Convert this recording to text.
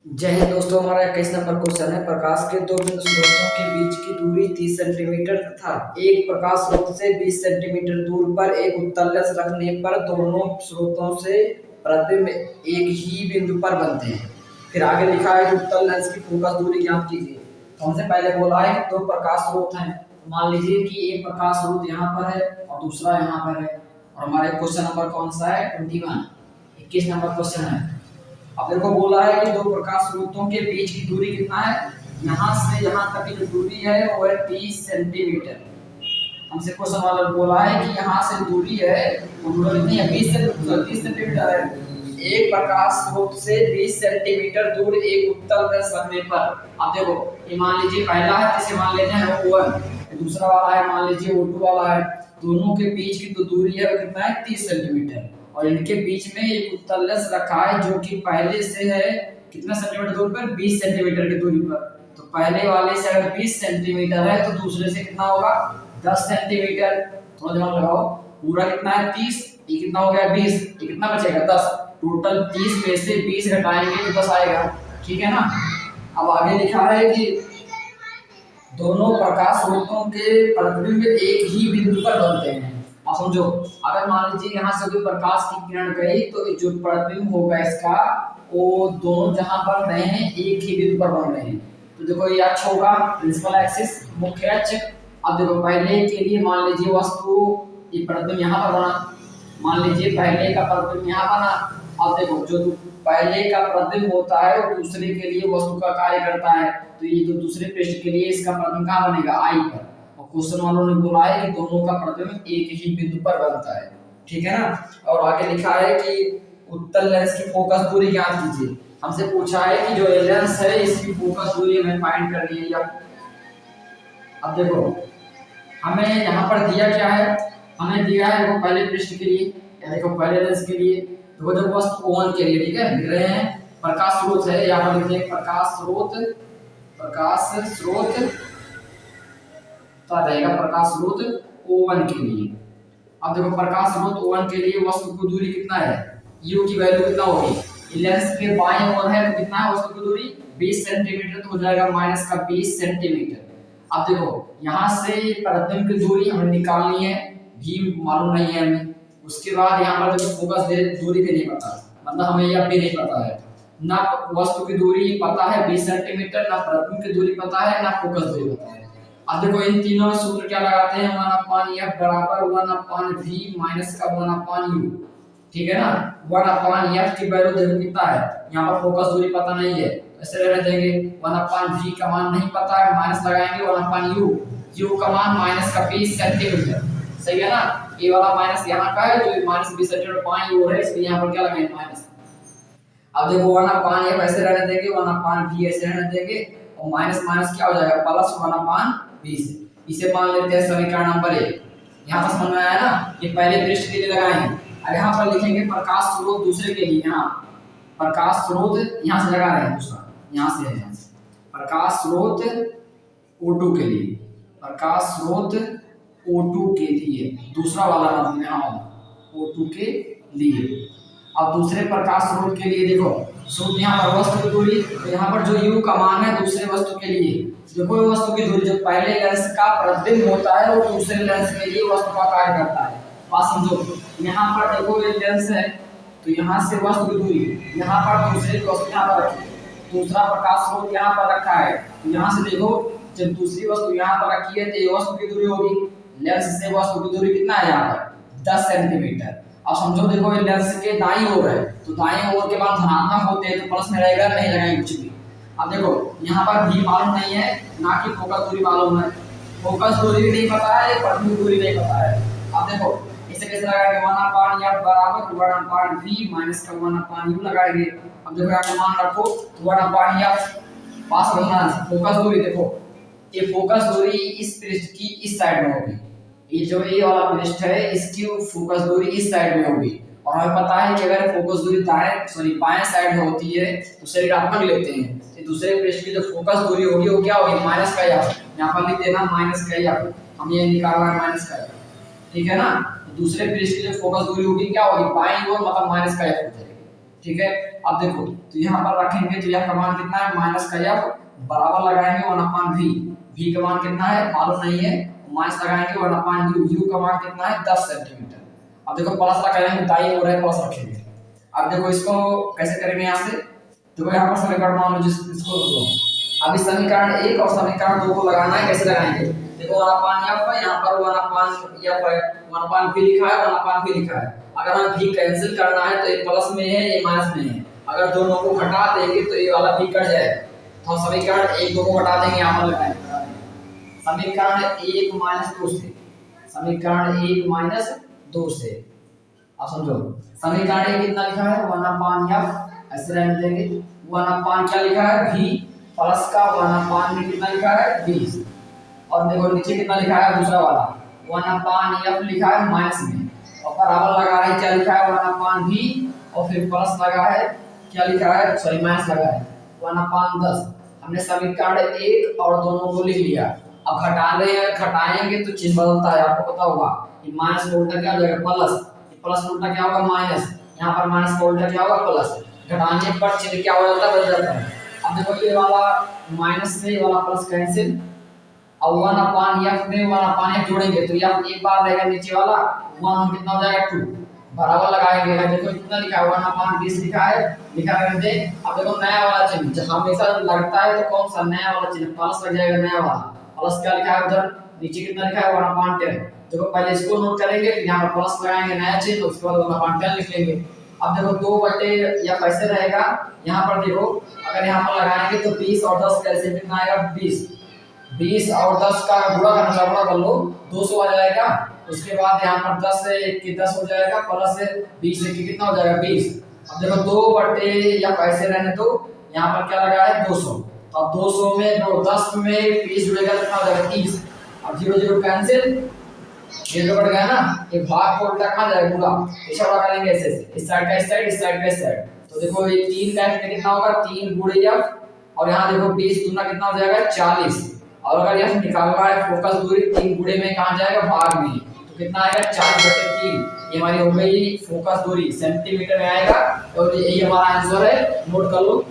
जय हिंद दोस्तों। हमारा 21 नंबर क्वेश्चन है, प्रकाश के दो बिंदु स्रोतों के बीच की दूरी 30 सेंटीमीटर तथा एक प्रकाश स्रोत से 20 सेंटीमीटर दूर पर एक उत्तल लेंस रखने पर दोनों स्रोतों से प्रतिबिंब एक ही बिंदु पर बनते हैं। फिर आगे लिखा है कि उत्तल लेंस की फोकस दूरी ज्ञात कीजिए। तो हमसे पहले बोला है कि दो प्रकाश स्रोत हैं। मान लीजिए कि एक प्रकाश स्रोत यहाँ पर है और दूसरा यहाँ पर है, और हमारे क्वेश्चन नंबर कौन सा है? 21 नंबर क्वेश्चन है। अब देखो बोला है कि दो प्रकाश स्रोतों के बीच की दूरी कितना है, यहाँ से यहाँ तक की जो दूरी है वो है 30 सेंटीमीटर। हमसे क्वेश्चन वाला बोला है कि यहाँ से दूरी है वो कितनी है? 20 से 30 सेंटीमीटर है। एक प्रकाश स्रोत से 20 सेंटीमीटर दूर एक उत्तल लेंस रखने पर, अब देखो ये मान लीजिए पहला है, जिसे मान लेते हैं O1, दूसरा वाला है मान लीजिए O2 वाला है। दोनों के बीच की जो दूरी है वो कितना है? 30 सेंटीमीटर। और इनके बीच में एक उत्तल लेंस रखा है जो कि पहले से है कितना सेंटीमीटर दूर पर? 20 सेंटीमीटर की दूरी पर। तो पहले वाले से अगर 20 सेंटीमीटर है तो दूसरे से कितना होगा? 10 सेंटीमीटर। थोड़ा दिमाग लगाओ, पूरा कितना है? 30, ये कितना हो गया? 20, ये कितना बचेगा? 10। टोटल 30 में से 20 घटाएंगे तो 10 आएगा, ठीक है ना। अब आगे लिखा है कि दोनों प्रकाश स्रोतों के प्रतिबिंब एक ही बिंदु पर बनते हैं। अब समझो, अगर मान लीजिए यहाँ से कोई प्रकाश की किरण गई तो जो प्रतिबिंब होगा इसका, वो दोनों जहां बन रहे हैं एक ही बिंदु पर बन रहे हैं। तो देखो ये अक्ष होगा, प्रिंसिपल एक्सिस, मुख्य अक्ष। अब देखो पहले के लिए मान लीजिए वस्तु ये प्रतिबिंब यहाँ पर बना, मान लीजिए पहले का प्रतिबिंब यहाँ बना। अब देखो जो पहले का प्रतिबिंब होता है वो दूसरे के लिए वस्तु का कार्य करता है, तो ये जो दूसरे पृष्ठ के लिए इसका प्रतिबिंब कहाँ बनेगा? आई पर। और क्वेश्चन वालों ने बोला है कि दोनों का प्रतिबिंब एक ही बिंदु पर बनता है, ठीक है ना। और आगे लिखा है कि उत्तल लेंस की फोकस दूरी ज्ञात कीजिए। हमसे पूछा है कि जो लेंस है इसकी फोकस दूरी हमें फाइंड करनी है। या अब देखो हमें यहाँ पर दिया क्या है? हमें दिया है देखो पहले पृष्ठ के लिए, या देखो पहले लेंस के लिए, देखो जब वस्तु O1 के लिए, ठीक है, लिख रहे हैं प्रकाश स्रोत है, यहाँ पर लिखते हैं प्रकाश स्रोत रहेगा प्रकाश स्रोत O1 के लिए। अब देखो प्रकाश स्रोत O1 के लिए वस्तु की दूरी कितना है? U की वैल्यू कितना होगी? लेंस के बाएं ओर है तो कितना है वस्तु की दूरी? 20 सेंटीमीटर, तो हो जाएगा माइनस का 20 सेंटीमीटर। अब देखो यहाँ से प्रतिबिंब की दूरी हमें निकालनी है, भी मालूम नहीं है हमें। उसके बाद यहाँ पर जो फोकस दूरी भी नहीं पता, मतलब हमें यह भी नहीं पता है, ना वस्तु की दूरी पता है 20 सेंटीमीटर, ना प्रतिबिंब की दूरी पता है, ना फोकस दूरी पता है। अब देखो इन तीनों में सूत्र क्या लगाते हैं? 1/f बराबर 1/v माइनस का 1/u, ठीक है ना। 1/f की वैल्यू देखो कितना है, यहाँ पर फोकस दूरी पता नहीं है, ऐसे रहने देंगे। 1/v का मान नहीं पता है, माइनस लगाएंगे 1/u, u का मान माइनस का 20 सेंटीमीटर, सही है ना। ये वाला माइनस यहाँ का है जो माइनस 20 सेंटीमीटर बाईं ओर है, इसलिए यहाँ पर क्या लगाएंगे? माइनस। अब देखो 1/f ऐसे रहने देंगे, 1/v ऐसे रहने देंगे, और माइनस माइनस क्या हो जाएगा? प्लस 1/20। इसे मान लेते हैं समीकरण नंबर 1। यहाँ पर समझ में आया ना, ये पहले पृष्ठ के लिए लगाएंगे। अब यहाँ पर लिखेंगे प्रकाश स्रोत दूसरे के लिए, यहाँ प्रकाश स्रोत यहाँ से लगा रहे हैं, दूसरा यहाँ से है, यहाँ से प्रकाश स्रोत O2 के लिए, प्रकाश स्रोत O2 के लिए, दूसरा वाला नाम यहाँ वाला O2 के लिए। अब दूसरे प्रकाश स्रोत के लिए देखो स्रोत यहाँ पर वस्तु की दूरी, तो यहाँ पर जो U का मान है दूसरे वस्तु के लिए, देखो वस्तु की दूरी जो पहले लेंस का प्रतिबिंब होता है वो दूसरे लेंस के लिए वस्तु का कार्य करता है। बात समझो, यहाँ पर देखो ये लेंस है, तो यहाँ से वस्तु की दूरी, यहाँ पर दूसरे वस्तु यहाँ पर रखी, दूसरा प्रकाश स्रोत यहाँ पर रखा है, तो यहाँ से देखो जब दूसरी वस्तु यहाँ पर रखी है तो ये वस्तु की दूरी होगी, लेंस से वस्तु की दूरी कितना है? यहाँ पर 10 सेंटीमीटर। अब समझो देखो ये लेंस के दाईं ओर है, तो दाईं ओर के बाद धनात्मक होते हैं तो प्लस में रहेगा, नहीं लगाएंगे कुछ भी। अब देखो यहाँ पर भी मालूम नहीं है, ना कि फोकस दूरी मालूम है, फोकस दूरी भी नहीं पता है, प्रतिबिंब दूरी नहीं पता है। अब देखो इसे कैसे लगाएंगे? 1/f बराबर 1/v माइनस का 1/u लगाएंगे। अब देखो यहाँ मान रखो 1/f, पास होना फोकस दूरी, देखो ये फोकस दूरी इस पृष्ठ की इस साइड में होगी, ये जो ये वाला पृष्ठ है इसकी फोकस दूरी इस साइड में होगी, और हमें पता है कि अगर फोकस दूरी बाएं साइड में होती है तो उसे ऋणात्मक लेते हैं, तो दूसरे पृष्ठ की जो फोकस दूरी होगी वो क्या होगी? माइनस का एफ, यहाँ पर लिख देना माइनस का एफ, हम ये निकालना है माइनस का एफ, ठीक है ना। दूसरे पृष्ठ की जो फोकस दूरी होगी क्या होगी? बाईं ओर, मतलब माइनस का एफ हो जाएगी। ठीक है। अब देखो तो यहाँ पर रखेंगे तो यह का मान कितना है माइनस का एफ बराबर लगाएंगे 1/v। v का मान कितना है मालूम नहीं है, माइनस लगाएंगे 1/u। u का मान कितना है 10 सेंटीमीटर। अब देखो प्लस लगाएंगे दाईं ओर है प्लस रखेंगे। अब देखो इसको कैसे करेंगे यहाँ से, देखो यहाँ पर समीकरण मान लो इसको दो। अब इस समीकरण 1 और समीकरण 2 को लगाना है, कैसे लगाएंगे, देखो 1/f है, यहाँ पर 1/f है, 1/v लिखा है, 1/v लिखा है। अगर हमें v कैंसिल करना है तो ये प्लस में है ये माइनस में है, अगर दोनों को घटा देंगे तो ये वाला v कट जाएगा। तो समीकरण 1 2 को घटा देंगे, यहाँ पर लगाएंगे समीकरण 1 - 2 से, समीकरण 1 - 2 से। अब समझो समीकरण 1 कितना लिखा है 1/f, ऐसे रहने देंगे। 1/, क्या लिखा है v प्लस का 1/, में कितना लिखा है 20। और देखो नीचे कितना लिखा है दूसरा वाला 1/f लिखा है माइनस में, और बराबर लगा है क्या लिखा है 1/v, और फिर प्लस लगा है क्या लिखा है सॉरी माइनस लगा है 1/10। हमने समीकरण 1 और दोनों को लिख लिया। अब घटा रहे हैं, घटाएंगे तो चिन्ह बदलता है, आपको पता होगा। ये माइनस का उल्टा क्या हो जाएगा प्लस, प्लस का उल्टा क्या होगा माइनस, यहाँ पर माइनस का उल्टा क्या होगा प्लस। घटाने पर चिन्ह क्या हो जाता है बदल जाता है। अब देखो ये वाला माइनस से वाला प्लस कैंसिल, और 1/f में 1/f जोड़ेंगे तो यह एक बार रहेगा नीचे वाला 1 कितना हो जाएगा 2, बराबर लगाएंगे। देखो कितना लिखा है 1/20 लिखा है, लिखा कर दे। अब देखो नया वाला चिन्ह जहां हमेशा लगता है तो कौन सा नया वाला चिन्ह प्लस लग जाएगा, नया वाला प्लस क्या लिखा है उधर नीचे कितना लिखा है 1/10। देखो पहले इसको नोट करेंगे फिर यहाँ पर प्लस लगाएंगे नया चिन्ह, उसके बाद 1/10 लिख लेंगे। अब देखो 2 या कैसे रहेगा, यहाँ पर देखो अगर यहाँ पर लगाएंगे तो 20 और 10 कैसे कितना आएगा 20 और 10 का गुणा करना गुणा कर लो 200 आ जाएगा। उसके बाद यहाँ पर 10 से 1 की 10 हो जाएगा, प्लस से 20 से कितना हो जाएगा 20। अब देखो 2 या कैसे रहने दो, यहाँ पर क्या लगा है 200। तो अब 200 में जो 10 में 20 जुड़ेगा कितना हो जाएगा 30। अब 0 0 कैंसिल, ये जो कट गया ना, ये भाग को उल्टा कहां जाएगा पूरा ऐसा उड़ा करेंगे ऐसे इस साइड का इस साइड, इस साइड का इस साइड। तो देखो ये 3 का इसमें कितना होगा 3 गुणे f, और यहाँ देखो 20 दूना कितना हो जाएगा 40। और अगर यह निकालना है फोकस दूरी 3 गुणे में कहां जाएगा भाग में, तो कितना आएगा 40/3। ये हमारी हो गई फोकस दूरी सेंटीमीटर में आएगा, और यही हमारा आंसर है, नोट कर लो।